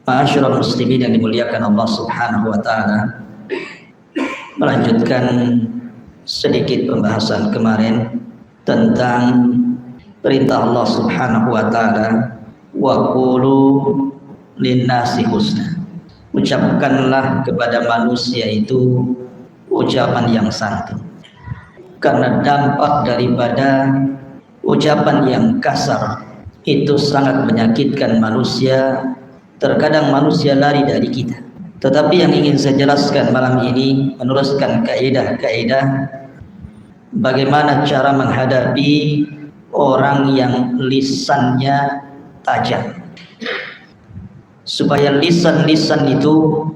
Ma'asyiral muslimin yang dimuliakan Allah Subhanahu wa taala, melanjutkan sedikit pembahasan kemarin tentang perintah Allah Subhanahu wa taala, wa qulu linnasi husna. Ucapkanlah kepada manusia itu ucapan yang santun. Karena dampak daripada ucapan yang kasar itu sangat menyakitkan manusia. Terkadang manusia lari dari kita. Tetapi yang ingin saya jelaskan malam ini, meneruskan kaidah-kaidah bagaimana cara menghadapi orang yang lisannya tajam, supaya lisan-lisan itu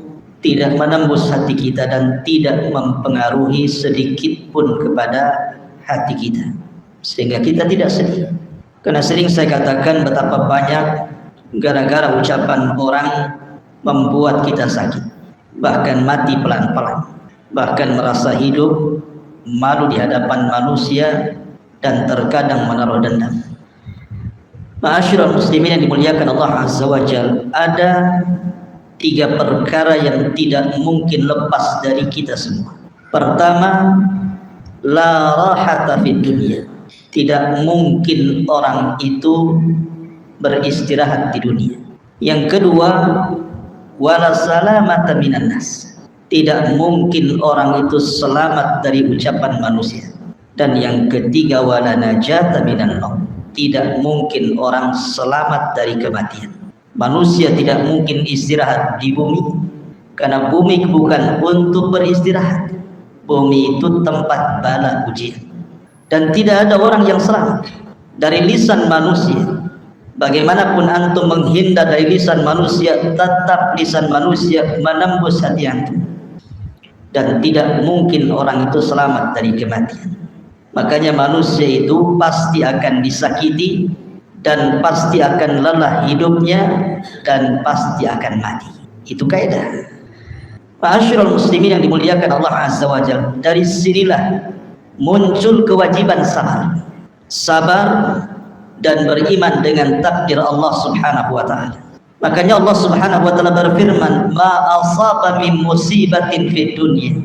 tidak menembus hati kita dan tidak mempengaruhi sedikit pun kepada hati kita, sehingga kita tidak sedih. Karena sering saya katakan betapa banyak gara-gara ucapan orang membuat kita sakit, bahkan mati pelan-pelan, bahkan merasa hidup malu di hadapan manusia dan terkadang menaruh dendam. Ma'asyiral muslimin yang dimuliakan Allah Azza wa Jalla, ada 3 perkara yang tidak mungkin lepas dari kita semua. Pertama, la rahata fid dunya. Tidak mungkin orang itu beristirahat di dunia. Yang kedua, wala salamata minan nas. Tidak mungkin orang itu selamat dari ucapan manusia. Dan yang ketiga, wala najata minan maut. Tidak mungkin orang selamat dari kematian. Manusia tidak mungkin istirahat di bumi, karena bumi bukan untuk beristirahat. Bumi itu tempat bala ujian. Dan tidak ada orang yang selamat dari lisan manusia. Bagaimanapun antum menghindar dari lisan manusia, tetap lisan manusia menembus hati antum. Dan tidak mungkin orang itu selamat dari kematian. Makanya manusia itu pasti akan disakiti, dan pasti akan lelah hidupnya, dan pasti akan mati. Itu kaidah. Ma'asyiral muslimin yang dimuliakan Allah Azza wa Jalla, dari sinilah muncul kewajiban sabar. Sabar dan beriman dengan takdir Allah Subhanahu wa taala. Makanya Allah Subhanahu wa taala berfirman, "Ma asaba min musibatin fid dunya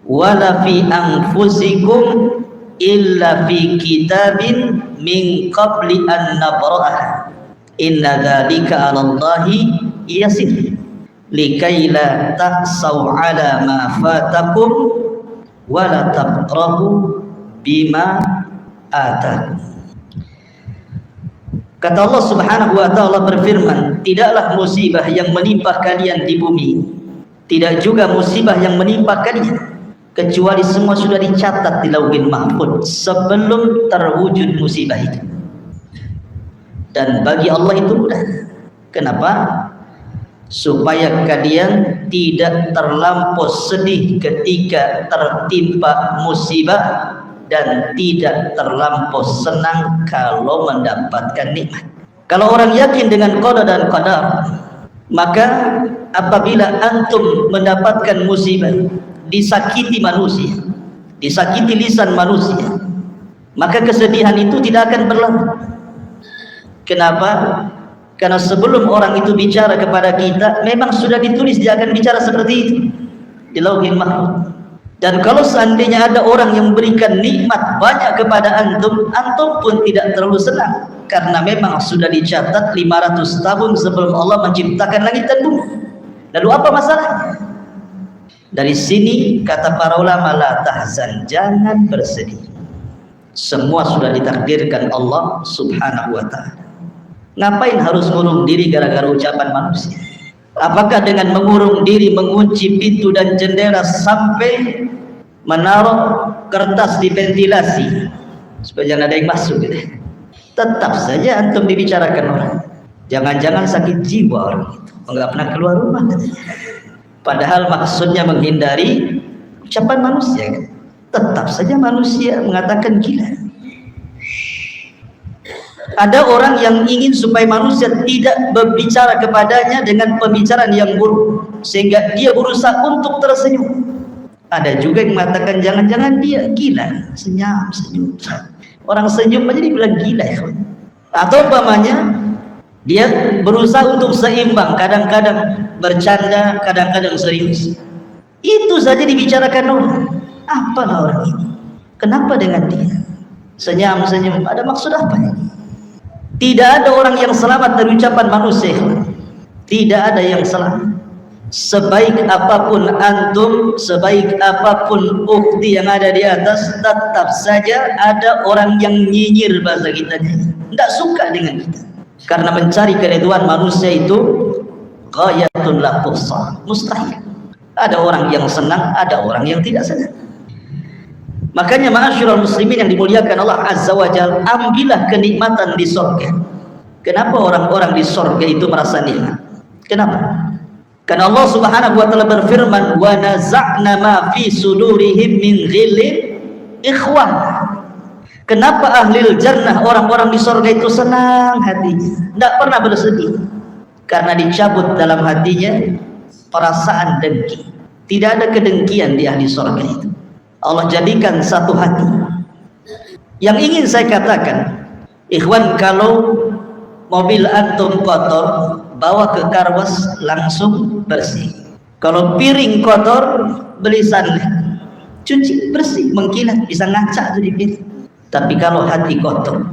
wala fi anfusikum illa fi kitabin min qabli an nabra'aha. Inna dzalika 'ala Allahi yasir. Likai la ta'sau 'ala ma fatakum wa la tafrahu bima atakum." Kata Allah Subhanahu wa taala berfirman, tidaklah musibah yang menimpa kalian di bumi, tidak juga musibah yang menimpa kalian, kecuali semua sudah dicatat di Lauhul Mahfuz sebelum terwujud musibah itu. Dan bagi Allah itu mudah. Kenapa? Supaya kalian tidak terlampau sedih ketika tertimpa musibah, dan tidak terlampau senang kalau mendapatkan nikmat. Kalau orang yakin dengan qada dan qadar, maka apabila antum mendapatkan musibah, disakiti manusia, disakiti lisan manusia, maka kesedihan itu tidak akan berlalu. Kenapa? Karena sebelum orang itu bicara kepada kita, memang sudah ditulis dia akan bicara seperti itu di Lauhul Mahfuz. Dan kalau seandainya ada orang yang memberikan nikmat banyak kepada antum, antum pun tidak terlalu senang, karena memang sudah dicatat 500 tahun sebelum Allah menciptakan langit dan bumi. Lalu apa masalahnya? Dari sini kata para ulama, la tahzan, jangan bersedih. Semua sudah ditakdirkan Allah Subhanahu wa taala. Ngapain harus ngurung diri gara-gara ucapan manusia? Apakah dengan mengurung diri, mengunci pintu dan jendela sampai menaruh kertas di ventilasi supaya jangan ada yang masuk gitu, tetap saja antum dibicarakan orang? Jangan-jangan sakit jiwa orang itu, nggak pernah keluar rumah katanya. Padahal maksudnya menghindari ucapan manusia kan? Tetap saja manusia mengatakan gila. Ada orang yang ingin supaya manusia tidak berbicara kepadanya dengan pembicaraan yang buruk, sehingga dia berusaha untuk tersenyum. Ada juga yang mengatakan jangan-jangan dia gila, senyum. Orang senyum aja dibilang gila ya. Atau umpamanya Dia berusaha untuk seimbang, kadang-kadang bercanda, kadang-kadang serius. Itu saja dibicarakan orang. Apalah orang ini? Kenapa dengan dia? Senyum-senyum, ada maksud apa ini? Tidak ada orang yang selamat dari ucapan manusia. Tidak ada yang selamat. Sebaik apapun antum, sebaik apapun ukti yang ada di atas, tetap saja ada orang yang nyinyir bahasa kita, tidak suka dengan kita. Karena mencari keridhaan manusia itu ghayatun la tuhsa, mustahil. Ada orang yang senang, ada orang yang tidak senang. Makanya ma'asyiral muslimin yang dimuliakan Allah Azza wa Jalla, ambillah kenikmatan di surga. Kenapa orang-orang di surga itu merasa nikmat? Kenapa? Karena Allah Subhanahu wa taala berfirman, "Wa naza'na ma fi sudurihim min ghillin ikhwan." Kenapa ahlil jannah, orang-orang di surga itu senang hatinya, tidak pernah bersedih? Karena dicabut dalam hatinya perasaan dengki. Tidak ada kedengkian di ahli surga itu. Allah jadikan satu hati. Yang ingin saya katakan, ikhwan, kalau mobil antum kotor, bawa ke karwas langsung bersih. Kalau piring kotor, beli sunlight, cuci bersih, mengkilat, bisa ngaca tuh di piring. Tapi kalau hati kotor,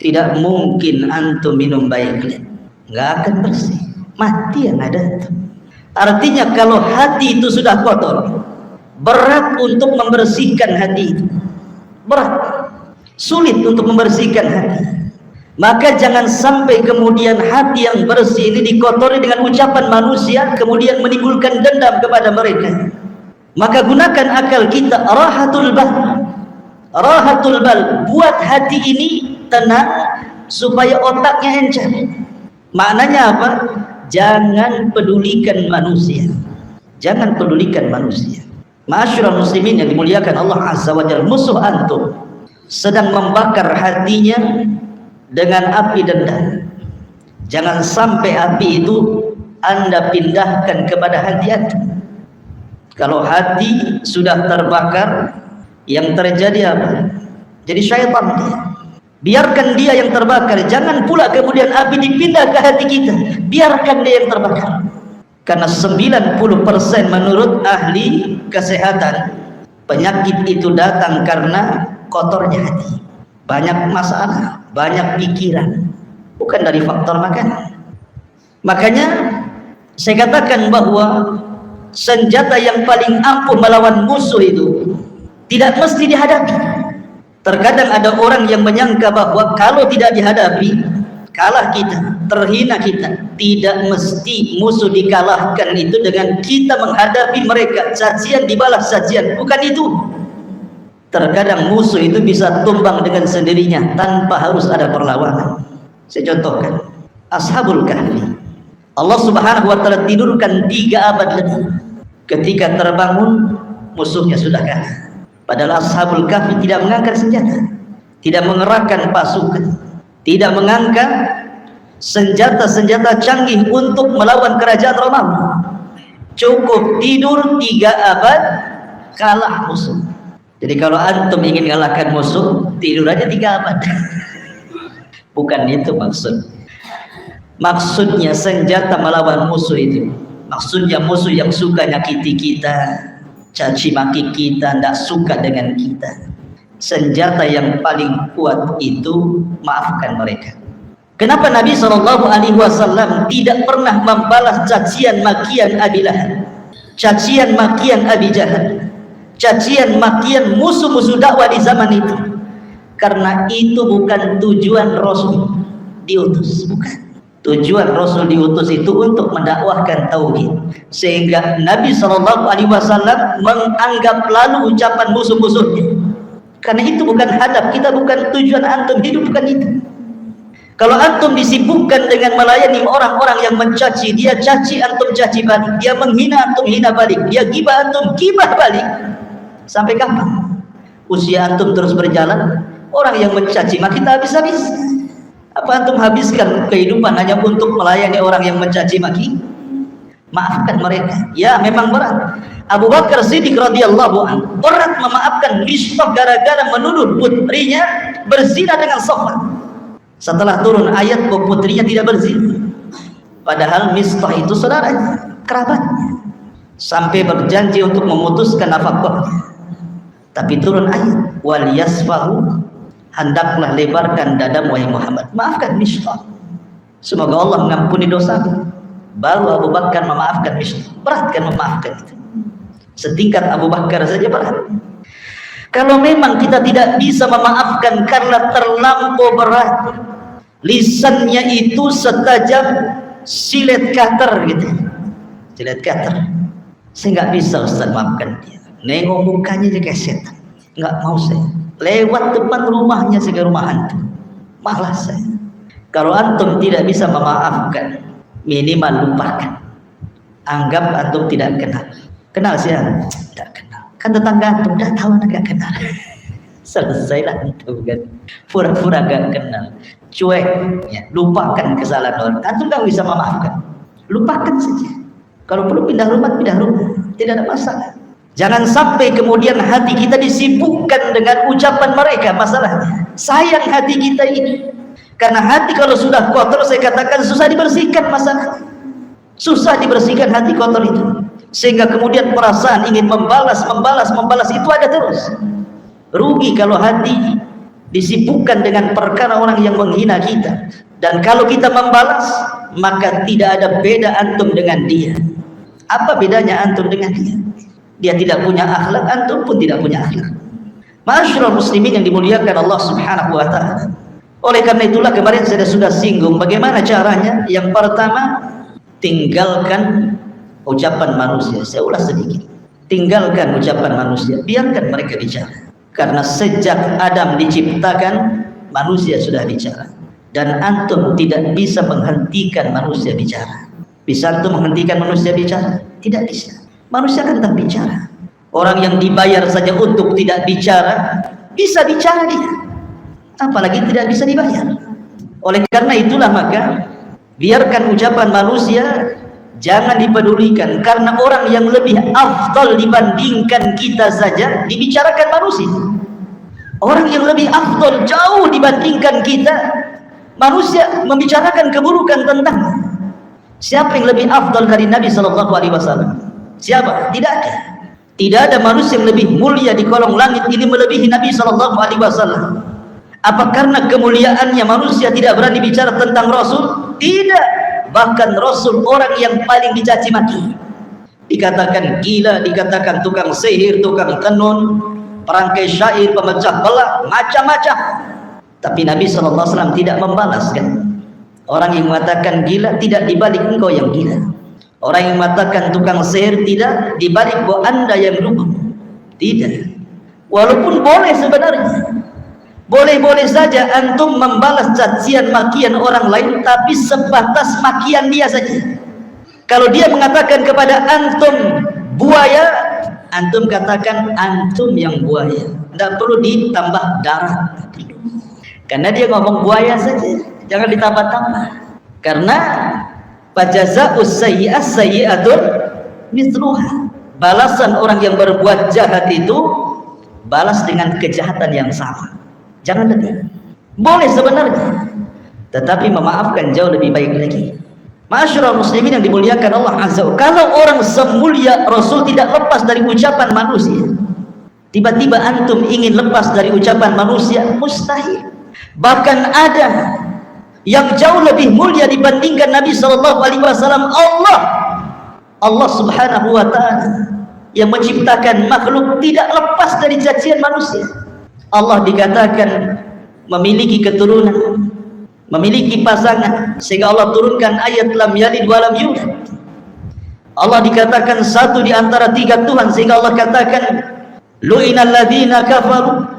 tidak mungkin antum minum baik, nggak akan bersih, mati yang ada itu. Artinya kalau hati itu sudah kotor, berat untuk membersihkan hati itu, berat, sulit untuk membersihkan hati. Maka jangan sampai kemudian hati yang bersih ini dikotori dengan ucapan manusia, kemudian menimbulkan dendam kepada mereka. Maka gunakan akal kita, rahatul bal, buat hati ini tenang supaya otaknya encer. Maknanya apa? Jangan pedulikan manusia. Jangan pedulikan manusia. Ma'asyiral muslimin yang dimuliakan Allah Azza wa Jalla, musuh antum sedang membakar hatinya dengan api dendam. Jangan sampai api itu Anda pindahkan kepada hati antum. Kalau hati sudah terbakar, yang terjadi apa? Jadi syaitan dia. Biarkan dia yang terbakar, jangan pula kemudian api dipindah ke hati kita. Biarkan dia yang terbakar. Karena 90% menurut ahli kesehatan, penyakit itu datang karena kotornya hati. Banyak masalah, banyak pikiran, bukan dari faktor makanan. Makanya saya katakan bahwa senjata yang paling ampuh melawan musuh itu tidak mesti dihadapi. Terkadang ada orang yang menyangka bahwa kalau tidak dihadapi, kalah kita, terhina kita. Tidak mesti musuh dikalahkan itu dengan kita menghadapi mereka, cacian dibalas cacian, bukan itu. Terkadang musuh itu bisa tumbang dengan sendirinya tanpa harus ada perlawanan. Saya contohkan, Ashabul Kahfi. Allah Subhanahu wa taala tidurkan 3 abad lebih. Ketika terbangun, musuhnya sudah kalah. Padahal Ashabul Kahfi tidak mengangkat senjata, tidak mengerahkan pasukan, tidak mengangkat senjata-senjata canggih untuk melawan kerajaan Romawi. Cukup tidur 3 abad, kalah musuh. Jadi kalau antum ingin mengalahkan musuh, tidur aja 3 abad. Bukan itu maksud. Maksudnya senjata melawan musuh itu, maksudnya musuh yang suka nyakiti kita, caci maki kita, tidak suka dengan kita. Senjata yang paling kuat itu maafkan mereka. Kenapa Nabi SAW tidak pernah membalas cacian makian Abi Lahab, cacian makian Abi Jahal, cacian makian musuh-musuh dakwah di zaman itu? Karena itu bukan tujuan Rasul diutus, bukan. Tujuan Rasul diutus itu untuk mendakwahkan tauhid, sehingga Nabi SAW menganggap lalu ucapan musuh-musuhnya. Karena itu bukan hadap kita, bukan tujuan antum hidup, bukan itu. Kalau antum disibukkan dengan melayani orang-orang yang mencaci, dia caci, antum caci balik. Dia menghina, antum hina balik. Dia gibah, antum gibah balik. Sampai kapan usia antum terus berjalan? Orang yang mencaci maki kita habis-habis. Apa antum habiskan kehidupan hanya untuk melayani orang yang mencaci maki? Maafkan mereka. Ya, memang berat. Abu Bakar Siddiq radhiyallahu anhu berat memaafkan Mishtok gara-gara menuduh putrinya berzina dengan Sofwan. Setelah turun ayat bahwa putrinya tidak berzina, padahal Mistah itu saudaranya, kerabatnya, sampai berjanji untuk memutuskan nafkahnya. Tapi turun ayat, wal yasfahu, hendaklah lebarkan dadamu wahai Muhammad, maafkan Mistah, semoga Allah mengampuni dosamu. Baru Abu Bakar memaafkan Mistah. Berat kan memaafkan itu? Setingkat Abu Bakar saja berat. Kalau memang kita tidak bisa memaafkan karena terlampau berat, lisannya itu setajam silet cutter gitu, silet cutter. Saya nggak bisa Ustaz maafkan dia. Nengok mukanya dia kayak setan. Nggak mau saya. Lewat depan rumahnya sebagai rumah hantu. Malas saya. Kalau antum tidak bisa memaafkan, minimal lupakan. Anggap antum tidak kenal. Kenal siapa? Tidak kenal. Kan tetangga antum dah tahu anak gak kenal. Selesailah antum kan. Pura-pura gak kenal. Cuek, ya, lupakan kesalahan orang. Antum gak bisa memaafkan. Lupakan saja. Kalau perlu pindah rumah, tidak ada masalah. Jangan sampai kemudian hati kita disibukkan dengan ucapan mereka. Masalahnya sayang hati kita ini. Karena hati kalau sudah kotor, saya katakan susah dibersihkan masalah. Susah dibersihkan hati kotor itu. Sehingga kemudian perasaan ingin membalas itu ada terus. Rugi kalau hati disibukkan dengan perkara orang yang menghina kita. Dan kalau kita membalas, maka tidak ada beda antum dengan dia. Apa bedanya antum dengan dia? Dia tidak punya akhlak, antum pun tidak punya akhlak. Ma'asyiral muslimin yang dimuliakan Allah Subhanahu wa taala. Oleh karena itulah kemarin saya sudah singgung bagaimana caranya. Yang pertama, tinggalkan ucapan manusia. Saya ulas sedikit. Tinggalkan ucapan manusia, biarkan mereka bicara. Karena sejak Adam diciptakan, manusia sudah bicara. Dan antum tidak bisa menghentikan manusia bicara. Bisa antum menghentikan manusia bicara? Tidak bisa. Manusia akan tetap bicara. Orang yang dibayar saja untuk tidak bicara, bisa bicara dia. Apalagi tidak bisa dibayar. Oleh karena itulah maka biarkan ucapan manusia, jangan dipedulikan. Karena orang yang lebih afdal dibandingkan kita saja dibicarakan manusia. Orang yang lebih afdal jauh dibandingkan kita, manusia membicarakan keburukan tentang. Siapa yang lebih afdal dari Nabi SAW? Siapa? Tidak ada. Tidak ada manusia yang lebih mulia di kolong langit ini melebihi Nabi SAW. Apa karena kemuliaannya manusia tidak berani bicara tentang Rasul? Tidak. Bahkan Rasul orang yang paling dicaci maki. Dikatakan gila, dikatakan tukang sihir, tukang tenun, perangkai syair, pemecah belah, macam-macam. Tapi Nabi SAW tidak membalaskan. Orang yang mengatakan gila tidak dibalik engkau yang gila. Orang yang mengatakan tukang sihir tidak dibalik bahwa anda yang dukun. Tidak. Walaupun boleh sebenarnya. Boleh-boleh saja antum membalas cacian makian orang lain, tapi sebatas makian dia saja. Kalau dia mengatakan kepada antum buaya, antum katakan antum yang buaya. Tidak perlu ditambah darah. Karena dia ngomong buaya saja, jangan ditambah-tambah. Karena fajazaa'us sayyi'ah sayyi'atun mithluha. Balasan orang yang berbuat jahat itu balas dengan kejahatan yang sama. Jangan lebih. Boleh sebenarnya, tetapi memaafkan jauh lebih baik lagi. Ma'asyiral muslimin yang dimuliakan Allah Azza wa Jalla. Kalau orang semulia Rasul tidak lepas dari ucapan manusia, tiba-tiba antum ingin lepas dari ucapan manusia, mustahil. Bahkan ada yang jauh lebih mulia dibandingkan Nabi SAW. Allah Subhanahu wa ta'ala yang menciptakan makhluk tidak lepas dari cacian manusia. Allah dikatakan memiliki keturunan, memiliki pasangan, sehingga Allah turunkan ayat lam yalid wa lam yulad. Allah dikatakan satu di antara tiga Tuhan, sehingga Allah katakan lu'inal ladzina kafaru.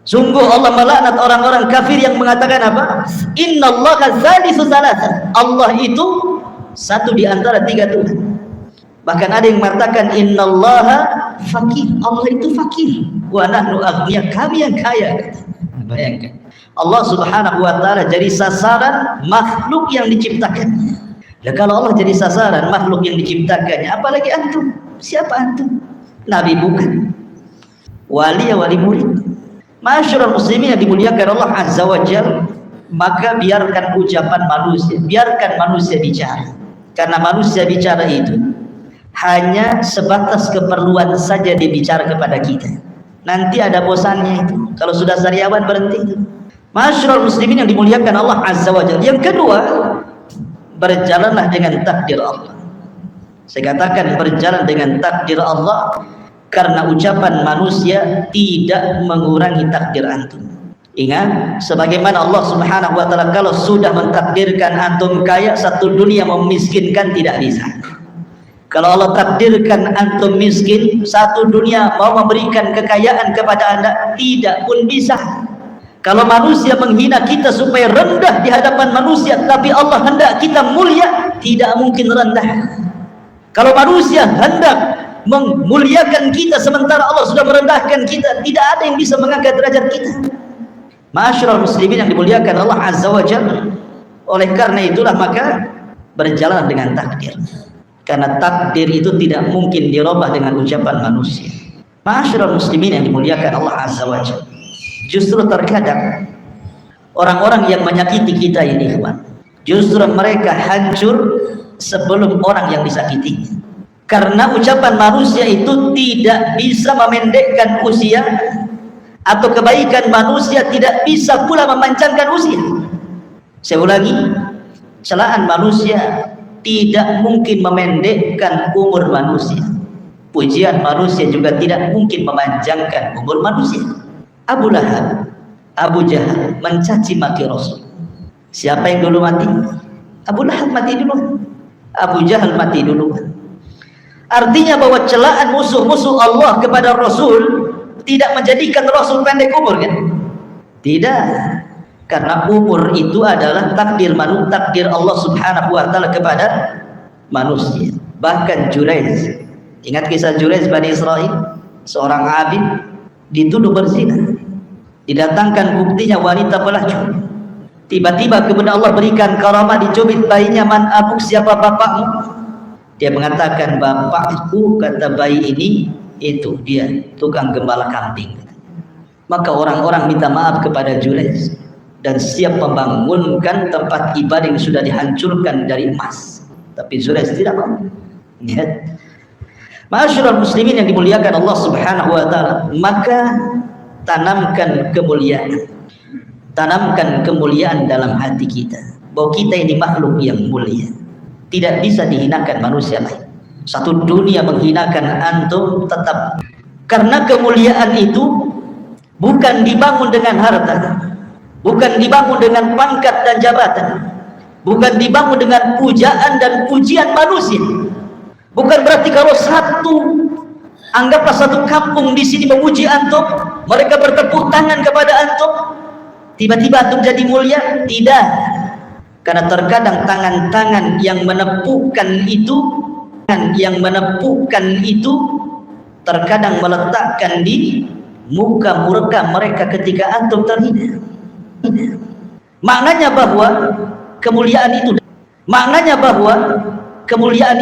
Sungguh Allah melaknat orang-orang kafir yang mengatakan apa? Innallaha tsalitsu tsalatsa. Allah itu satu di antara tiga Tuhan. Bahkan ada yang mengatakan innallaha fakir. Allah itu fakir. Wa nahnu aghniya, kami yang kaya. Bayangkan. Allah Subhanahu wa taala jadi sasaran makhluk yang diciptakannya. Dan kalau Allah jadi sasaran makhluk yang diciptakannya, apalagi antum? Siapa antum? Nabi bukan. Wali ya wali murid. Ma'asyiral muslimin yang dimuliakan Allah Azza wa Jalla. maka biarkan ucapan manusia, biarkan manusia bicara. Karena manusia bicara itu hanya sebatas keperluan saja dia bicara kepada kita. Nanti ada bosannya itu. Kalau sudah sariawan berhenti. Masyarul muslimin yang dimuliakan Allah Azza wa Jalla. Yang kedua, berjalanlah dengan takdir Allah. Saya katakan berjalan dengan takdir Allah karena ucapan manusia tidak mengurangi takdir antum. Ingat, sebagaimana Allah Subhanahu wa taala kalau sudah mentakdirkan antum kaya, satu dunia memiskinkan tidak bisa. Kalau Allah takdirkan antum miskin, satu dunia mau memberikan kekayaan kepada Anda tidak pun bisa. Kalau manusia menghina kita supaya rendah di hadapan manusia, tapi Allah hendak kita mulia, tidak mungkin rendah. Kalau manusia hendak memuliakan kita sementara Allah sudah merendahkan kita, tidak ada yang bisa mengangkat derajat kita. Ma'asyiral muslimin yang dimuliakan Allah Azza wa Jalla. Oleh karena itulah maka berjalan dengan takdir. Karena takdir itu tidak mungkin dirubah dengan ucapan manusia. Ma'asyiral muslimin yang dimuliakan Allah Azza wa Jalla. Justru terkadang orang-orang yang menyakiti kita ini, kawan, justru mereka hancur sebelum orang yang disakiti. Karena ucapan manusia itu tidak bisa memendekkan usia, atau kebaikan manusia tidak bisa pula memanjangkan usia. Saya ulangi, celaan manusia tidak mungkin memendekkan umur manusia. Pujian manusia juga tidak mungkin memanjangkan umur manusia. Abu Lahab, Abu Jahal mencaci maki Rasul. Siapa yang dulu mati? Abu Lahab mati dulu, Abu Jahal mati dulu. Artinya bahwa celaan musuh-musuh Allah kepada Rasul tidak menjadikan Rasul pendek umur, kan? Tidak, karena umur itu adalah takdir Allah Subhanahu wa taala kepada manusia. Bahkan Jurayz, ingat kisah Jurayz Bani Israel, seorang abid dituduh berzina, didatangkan buktinya wanita pelacur. Tiba-tiba kemudian Allah berikan karamah, dicubit bayinya, man abuk, siapa bapakmu? Dia mengatakan, bapakku, kata bayi ini, itu dia tukang gembala kambing. Maka orang-orang minta maaf kepada Jurayz dan siap membangunkan tempat ibadah yang sudah dihancurkan dari emas. Tapi Jurayz tidak mau. Lihat, ma'asyiral muslimin yang dimuliakan Allah Subhanahu wa taala, maka tanamkan kemuliaan dalam hati kita, bahwa kita ini makhluk yang mulia, tidak bisa dihinakan manusia lain. Satu dunia menghinakan antum tetap, karena kemuliaan itu bukan dibangun dengan harta, bukan dibangun dengan pangkat dan jabatan, bukan dibangun dengan pujaan dan pujian manusia. Bukan berarti kalau anggaplah satu kampung di sini memuji antum, mereka bertepuk tangan kepada antum, tiba-tiba antum jadi mulia. Tidak, karena terkadang tangan-tangan yang menepukkan itu terkadang meletakkan di muka mereka ketika antum terhina. Maknanya bahwa kemuliaan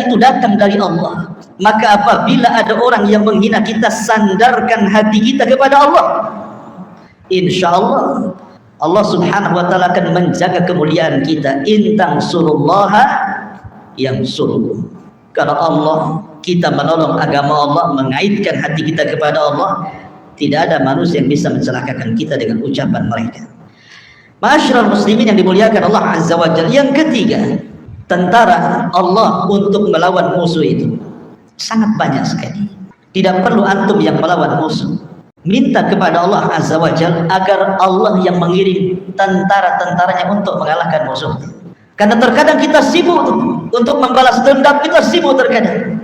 itu datang dari Allah. Maka apabila ada orang yang menghina kita, sandarkan hati kita kepada Allah. Insyaallah Allah Subhanahu wa taala akan menjaga kemuliaan kita. In tansurullaha yansurkum. Karena Allah, kita menolong agama Allah, mengaitkan hati kita kepada Allah, tidak ada manusia yang bisa mencelakakan kita dengan ucapan mereka. Ma'asyiral muslimin yang dimuliakan Allah Azza wa Jalla. Yang ketiga, tentara Allah untuk melawan musuh itu sangat banyak sekali. Tidak perlu antum yang melawan musuh. Minta kepada Allah Azza wa Jalla agar Allah yang mengirim tentara-tentaranya untuk mengalahkan musuh. Karena terkadang kita sibuk untuk membalas dendam, kita sibuk terkadang.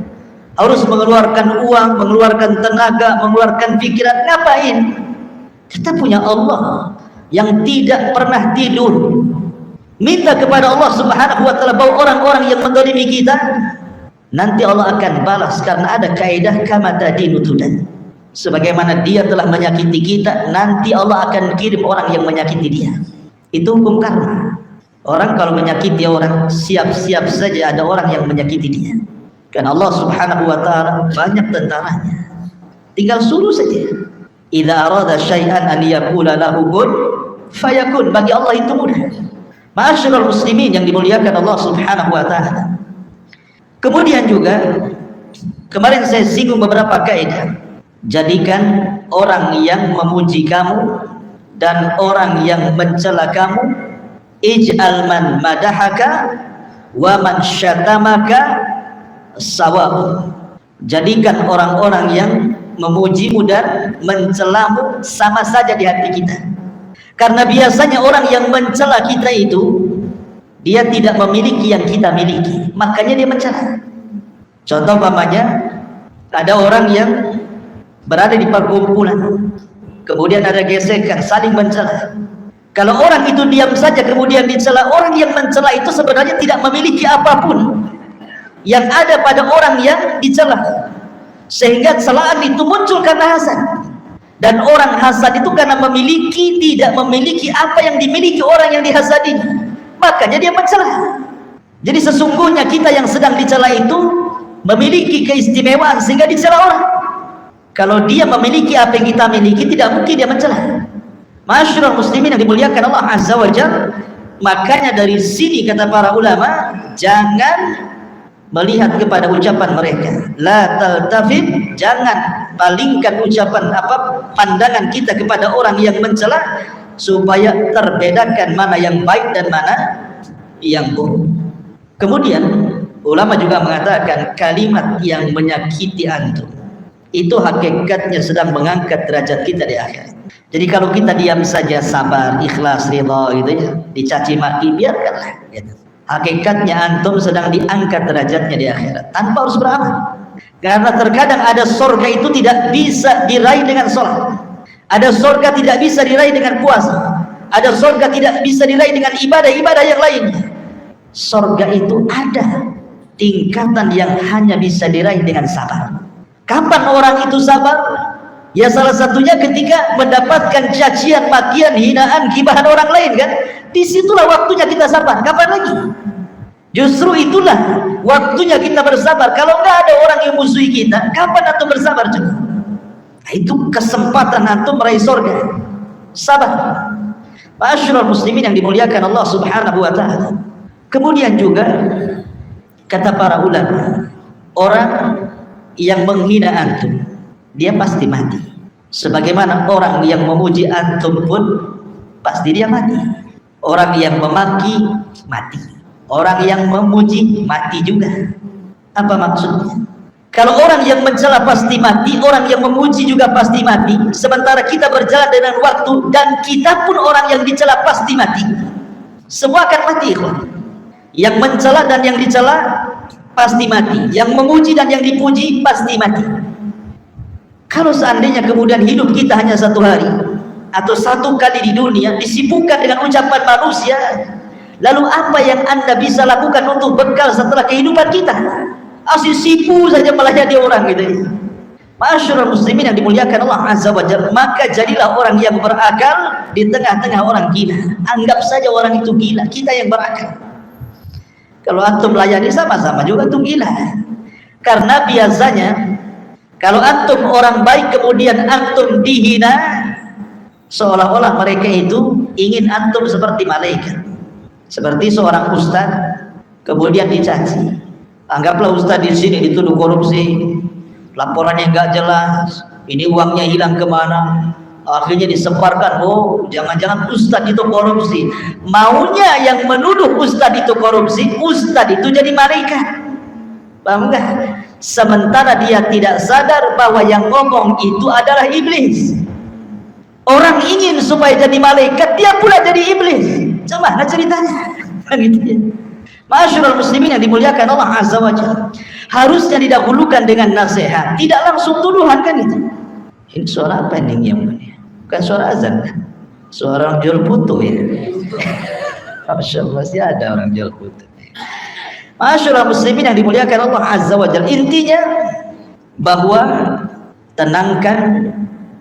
Harus mengeluarkan uang, mengeluarkan tenaga, mengeluarkan pikiran. Ngapain? Kita punya Allah yang tidak pernah tidur. Minta kepada Allah Subhanahu wa taala bahwa orang-orang yang menzalimi kita, nanti Allah akan balas, karena ada kaidah kama tadinu tudan. Sebagaimana dia telah menyakiti kita, nanti Allah akan kirim orang yang menyakiti dia. Itu hukum karma. Orang kalau menyakiti orang, siap-siap saja ada orang yang menyakiti dia. Karena Allah Subhanahu wa taala banyak tentaranya. Tinggal suruh saja. Idza arada syai'an an yaqula lahu kun fayakun. Bagi Allah itu mudah. Ma'asyiral muslimin yang dimuliakan Allah Subhanahu wa taala. Kemudian juga kemarin saya singgung beberapa kaidah. Jadikan orang yang memuji kamu dan orang yang mencela kamu, ij'al man madahaka wa man syatamaka sawa. Jadikan orang-orang yang memujimu dan mencelamu sama saja di hati kita. Karena biasanya orang yang mencela kita itu dia tidak memiliki yang kita miliki, makanya dia mencela. Contoh umpamanya ada orang yang berada di perkumpulan, kemudian ada gesekan, saling mencela. Kalau orang itu diam saja kemudian dicela, orang yang mencela itu sebenarnya tidak memiliki apapun yang ada pada orang yang dicela, sehingga celaan itu muncul karena hasad. Dan orang hasad itu karena tidak memiliki apa yang dimiliki orang yang dihasadi, makanya dia mencela. Jadi sesungguhnya kita yang sedang dicela itu memiliki keistimewaan sehingga dicela orang. Kalau dia memiliki apa yang kita miliki, tidak mungkin dia mencela. Ma'asyiral muslimin yang dimuliakan Allah Azza wa Jalla, makanya dari sini kata para ulama, jangan melihat kepada ucapan mereka. La taltafit, jangan palingkan ucapan pandangan kita kepada orang yang mencela, supaya terbedakan mana yang baik dan mana yang buruk. Kemudian ulama juga mengatakan kalimat yang menyakiti antum itu hakikatnya sedang mengangkat derajat kita di akhirat. Jadi kalau kita diam saja, sabar, ikhlas, ridha gitu ya, dicaci maki, biarkanlah gitu. Hakikatnya antum sedang diangkat derajatnya di akhirat tanpa harus beramal. Karena terkadang ada surga itu tidak bisa diraih dengan sholat, ada surga tidak bisa diraih dengan puasa, ada surga tidak bisa diraih dengan ibadah-ibadah yang lainnya. Surga itu ada tingkatan yang hanya bisa diraih dengan sabar. Kapan orang itu sabar? Ya salah satunya ketika mendapatkan cacian, makian, hinaan, gibahan orang lain kan. Disitulah waktunya kita sabar. Kapan lagi? Justru itulah waktunya kita bersabar. Kalau nggak ada orang yang musuhi kita, kapan antum bersabar juga? Nah, itu kesempatan antum meraih surga. Sabar. Ma'asyiral muslimin yang dimuliakan Allah Subhanahu wa taala. Kemudian juga kata para ulama, orang yang menghina antum, dia pasti mati. Sebagaimana orang yang memuji antum pun pasti dia mati. Orang yang memaki mati, orang yang memuji mati juga. Apa maksudnya? Kalau orang yang mencela pasti mati, orang yang memuji juga pasti mati, sementara kita berjalan dengan waktu dan kita pun orang yang dicela pasti mati. Semua akan mati, ikhwan. Yang mencela dan yang dicela pasti mati, yang memuji dan yang dipuji pasti mati. Kalau seandainya kemudian hidup kita hanya satu hari atau satu kali di dunia, disibukkan dengan ucapan manusia, lalu apa yang anda bisa lakukan untuk bekal setelah kehidupan kita? Asyik sipu saja melayani orang gitu ya. Ma'asyiral muslimin yang dimuliakan Allah Azza wa Jalla, maka jadilah orang yang berakal di tengah-tengah orang gila. Anggap saja orang itu gila, kita yang berakal. Kalau antum melayani sama-sama juga antum gila. Karena biasanya kalau antum orang baik kemudian antum dihina, seolah-olah mereka itu ingin antum seperti malaikat. Seperti seorang ustaz kemudian dicaci. Anggaplah ustaz di sini dituduh korupsi, laporannya nggak jelas, ini uangnya hilang kemana, akhirnya disebarkan, oh jangan-jangan ustaz itu korupsi. Maunya yang menuduh ustaz itu korupsi, ustaz itu jadi malaikat. Paham nggak? Sementara dia tidak sadar bahwa yang ngomong itu adalah iblis. Orang ingin supaya jadi malaikat, dia pula jadi iblis. Coba nah ceritanya gitu ya. Ma'asyiral muslimin yang dimuliakan Allah Azza wa Jalla, harusnya didahulukan dengan nasihat, tidak langsung tuduhan kan itu. Ini suara apa ini yang mulia? Bukan suara azan kan? Suara orang jual putu ya. Masya Allah, masih ada orang jual putu. Ma'asyiral muslimin yang dimuliakan Allah Azza wa Jalla, intinya bahwa tenangkan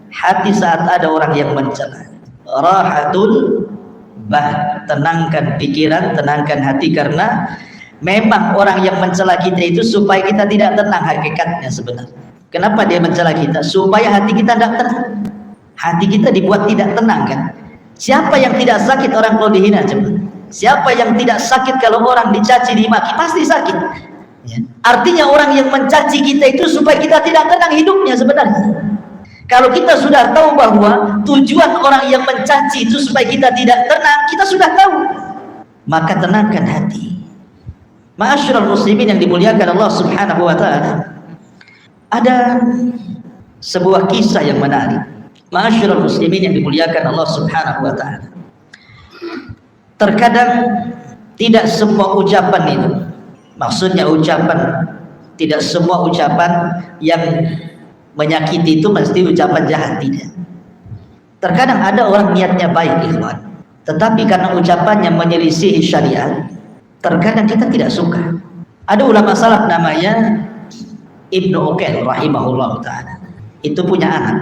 hati saat ada orang yang mencela. Rahatul bah, tenangkan pikiran, tenangkan hati, karena memang orang yang mencela kita itu supaya kita tidak tenang hakikatnya sebenarnya. Kenapa dia mencela kita? Supaya hati kita tidak tenang. Hati kita dibuat tidak tenang kan. Siapa yang tidak sakit orang kalau dihina? Coba. Siapa yang tidak sakit kalau orang dicaci, dimaki? Pasti sakit. Ya. Artinya orang yang mencaci kita itu supaya kita tidak tenang hidupnya sebenarnya. Kalau kita sudah tahu bahwa tujuan orang yang mencaci itu supaya kita tidak tenang, kita sudah tahu, maka tenangkan hati. Ma'asyiral muslimin yang dimuliakan Allah Subhanahu wa taala. Ada sebuah kisah yang menarik. Ma'asyiral muslimin yang dimuliakan Allah Subhanahu wa taala. Terkadang tidak semua ucapan itu, maksudnya ucapan, tidak semua ucapan yang menyakiti itu mesti ucapan jahat, tidak. Terkadang ada orang niatnya baik, ikhwan, tetapi karena ucapannya menyelisihi syariat, terkadang kita tidak suka. Ada ulama salaf namanya Ibnu Uqail rahimahullah ta'ala. Itu punya anak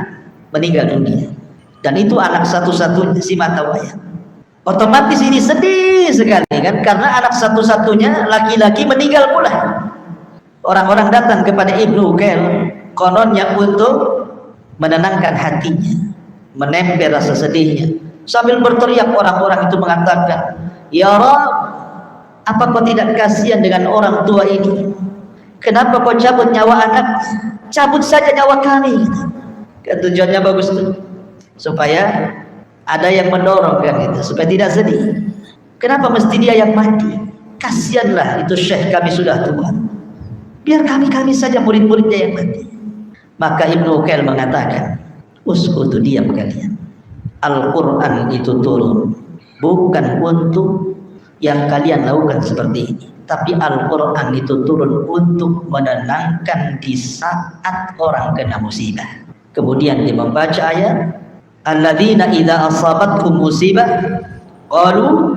meninggal dunia, dan itu anak satu-satunya si mata wayang. Otomatis ini sedih sekali kan, karena anak satu-satunya laki-laki meninggal pula. Orang-orang datang kepada Ibnu Uqail kononnya untuk menenangkan hatinya, menempel rasa sedihnya. Sambil berteriak orang-orang itu mengatakan, "Ya Rabb, apa kau tidak kasihan dengan orang tua ini? Kenapa kau cabut nyawa anak? Cabut saja nyawa kami." Tujuannya bagus tuh, supaya ada yang mendorong kan gitu, supaya tidak sedih. Kenapa mesti dia yang mati? Kasihanlah, itu syekh kami sudah tua. Biar kami saja murid-muridnya yang mati. Maka Ibnu Uqail mengatakan, "Uskutu, diam kalian. Al-Quran itu turun bukan untuk yang kalian lakukan seperti ini, tapi Al-Quran itu turun untuk menenangkan di saat orang kena musibah." Kemudian dia membaca ayat, "Alladzina idza asabatkum musibah qalu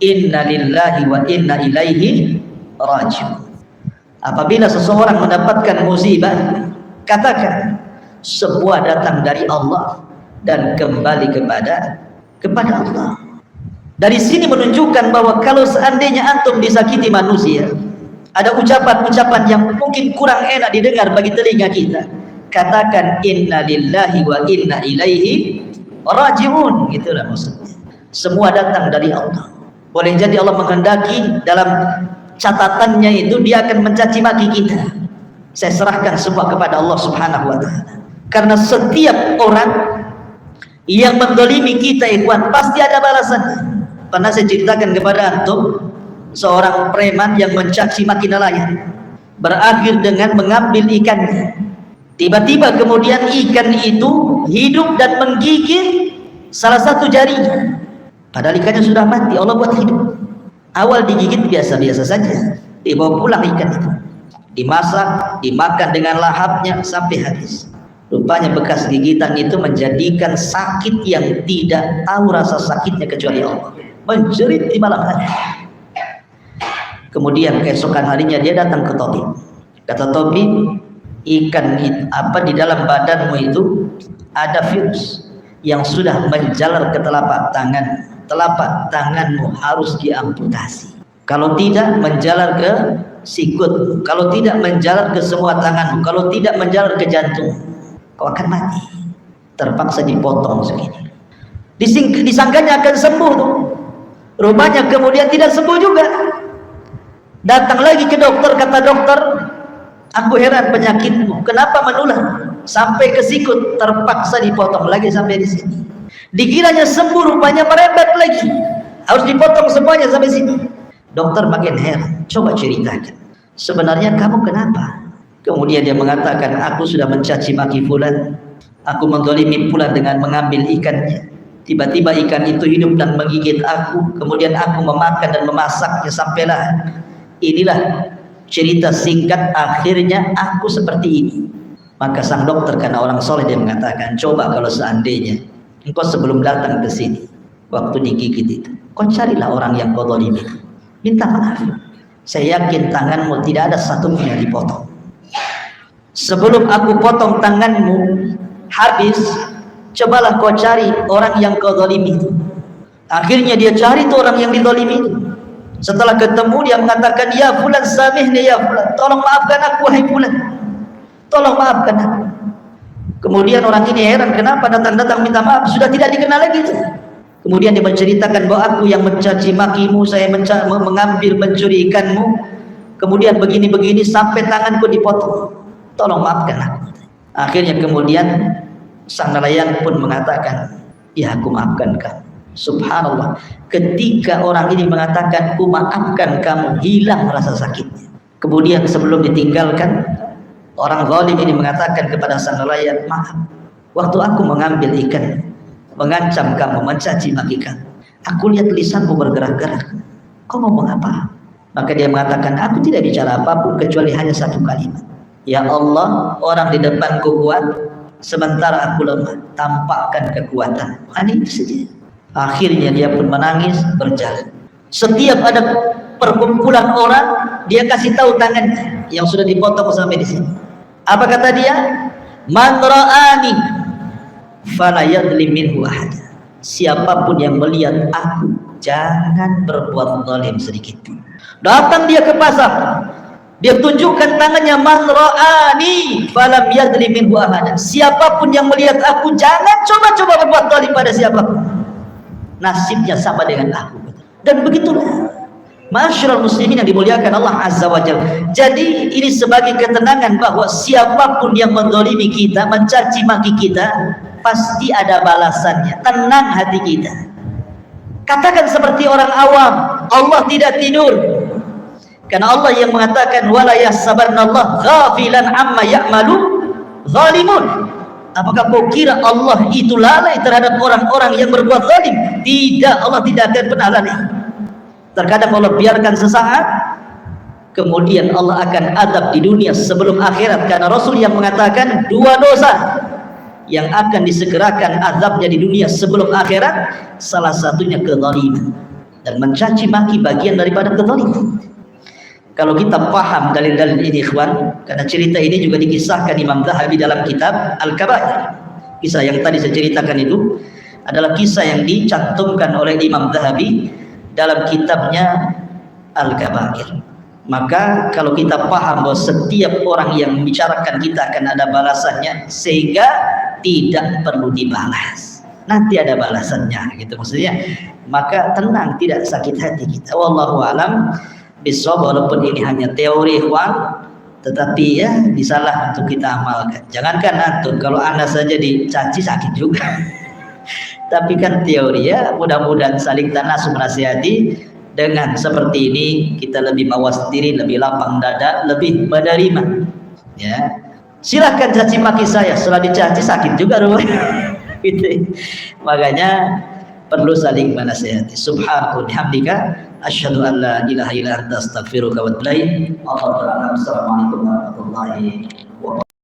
inna lillahi wa inna ilaihi raji'un." Apabila seseorang mendapatkan musibah, katakan semua datang dari Allah dan kembali kepada Allah. Dari sini menunjukkan bahwa kalau seandainya antum disakiti manusia, ada ucapan-ucapan yang mungkin kurang enak didengar bagi telinga kita, katakan inna lillahi wa inna ilaihi raji'un. Gitulah maksudnya. Semua datang dari Allah. Boleh jadi Allah menghendaki dalam catatannya itu dia akan mencaci maki kita. Saya serahkan semua kepada Allah Subhanahu wa taala. Karena setiap orang yang mendolimi kita, ikhwan, pasti ada balasannya. Pernah saya ceritakan kepada antum seorang preman yang mencaci maki nelayan, berakhir dengan mengambil ikannya. Tiba-tiba kemudian ikan itu hidup dan menggigit salah satu jarinya. Padahal ikannya sudah mati, Allah buat hidup. Awal digigit biasa-biasa saja, dibawa pulang ikan itu, dimasak, dimakan dengan lahapnya sampai habis. Rupanya bekas gigitan itu menjadikan sakit yang tidak tahu rasa sakitnya kecuali Allah, menjerit di malam hari. Kemudian keesokan harinya dia datang ke tabib. Kata tabib, ikan apa di dalam badanmu itu ada virus yang sudah menjalar ke telapak tangan. Telapak tanganmu harus diamputasi. Kalau tidak, menjalar ke sikut. Kalau tidak, menjalar ke semua tanganmu. Kalau tidak, menjalar ke jantung. Kau akan mati. Terpaksa dipotong segini. Disangkanya akan sembuh tuh. Rupanya kemudian tidak sembuh juga. Datang lagi ke dokter, kata dokter, "Aku heran penyakitmu, kenapa menular sampai ke sikut?" Terpaksa dipotong lagi sampai di sini. Dikiranya sembuh, rupanya merembet lagi. Harus dipotong semuanya sampai sini. Dokter makin heran, "Coba ceritakan, sebenarnya kamu kenapa?" Kemudian dia mengatakan, "Aku sudah mencaci maki fulan, aku menzalimi fulan dengan mengambil ikannya. Tiba-tiba ikan itu hidup dan menggigit aku. Kemudian aku memakan dan memasaknya sampailah inilah cerita singkat akhirnya aku seperti ini." Maka sang dokter karena orang soleh dia mengatakan, "Coba kalau seandainya engkau sebelum datang ke sini, waktu digigit itu, kau carilah orang yang kau zalimi, minta maaf. Saya yakin tanganmu tidak ada satu pun yang dipotong. Sebelum aku potong tanganmu habis, cobalah kau cari orang yang kau zalimi." Akhirnya dia cari tuh orang yang dizalimi itu. Setelah ketemu dia mengatakan, "Ya fulan, samihni ya fulan, tolong maafkan aku wahai fulan, tolong maafkan aku." Kemudian orang ini heran, kenapa datang-datang minta maaf, sudah tidak dikenal lagi itu. Kemudian dia menceritakan bahwa aku yang mencaci makimu, saya mengambil mencuri ikanmu, kemudian begini-begini sampai tanganku dipotong. Tolong maafkan aku. Akhirnya kemudian sang nelayan pun mengatakan, ya aku maafkan kamu. Subhanallah, ketika orang ini mengatakan ku maafkan kamu, hilang rasa sakitnya. Kemudian sebelum ditinggalkan, orang zalim ini mengatakan kepada sang nelayan, maaf, waktu aku mengambil ikan, mengancam kamu, mencaci maki kamu, aku lihat lisanmu bergerak-gerak, kau ngomong apa? Maka dia mengatakan, aku tidak bicara apapun kecuali hanya satu kalimat, ya Allah, orang di depanku kuat, sementara aku lemah, tampakkan kekuatan. Hanya itu saja. Akhirnya dia pun menangis, berjalan. Setiap ada perkumpulan orang, dia kasih tahu tangannya yang sudah dipotong sampai di sini. Apa kata dia? Man ra'ani fala yadlim minhu ahad. Siapapun yang melihat aku, jangan berbuat zalim sedikit pun. Datang dia ke pasar, dia tunjukkan tangannya, man ra'ani falam yadlim minhu ahad. Siapapun yang melihat aku, jangan coba-coba berbuat zalim pada siapapun. Nasibnya sama dengan aku. Dan begitulah Ma'asyiral muslimin yang dimuliakan Allah Azza wa Jalla. Jadi ini sebagai ketenangan bahwa siapapun yang menzalimi kita, mencaci maki kita, pasti ada balasannya. Tenang hati kita. Katakan seperti orang awam, Allah tidak tidur. Karena Allah yang mengatakan wala yahsabanallahu ghafilan amma ya'malu zalimun. Apakah kau kira Allah itu lalai terhadap orang-orang yang berbuat zalim? Tidak, Allah tidak akan pernah lalai. Terkadang Allah biarkan sesaat, kemudian Allah akan adab di dunia sebelum akhirat. Karena Rasul yang mengatakan dua dosa yang akan disegerakan azabnya di dunia sebelum akhirat, salah satunya kezaliman. Dan mencaci maki bagian daripada kezaliman. Kalau kita paham dalil-dalil ini ikhwan, karena cerita ini juga dikisahkan Imam Zahabi dalam kitab Al-Kabair. Kisah yang tadi saya ceritakan itu adalah kisah yang dicantumkan oleh Imam Zahabi dalam kitabnya Al-Kabair. Maka kalau kita paham bahwa setiap orang yang membicarakan kita akan ada balasannya, sehingga tidak perlu dibalas, nanti ada balasannya gitu maksudnya, maka tenang, tidak sakit hati kita. Wallahu a'lam bishawab. Walaupun ini hanya teori ikhwan, tetapi ya bisalah untuk kita amalkan. Jangankan antum, kalau anda saja dicaci sakit juga. Tapi kan teori ya, mudah-mudahan saling tanasub menasihati. Dengan seperti ini kita lebih mawas diri, lebih lapang dada, lebih menerima. Ya, silahkan caci maki saya, setelah dicaci sakit juga rumahnya. Gitu. Makanya perlu saling menasihati. Subhanahu wa bihamdika asyhadu an la ilaha illa anta astaghfiruka wa atubu ilaik. Assalamualaikum warahmatullahi wabarakatuh.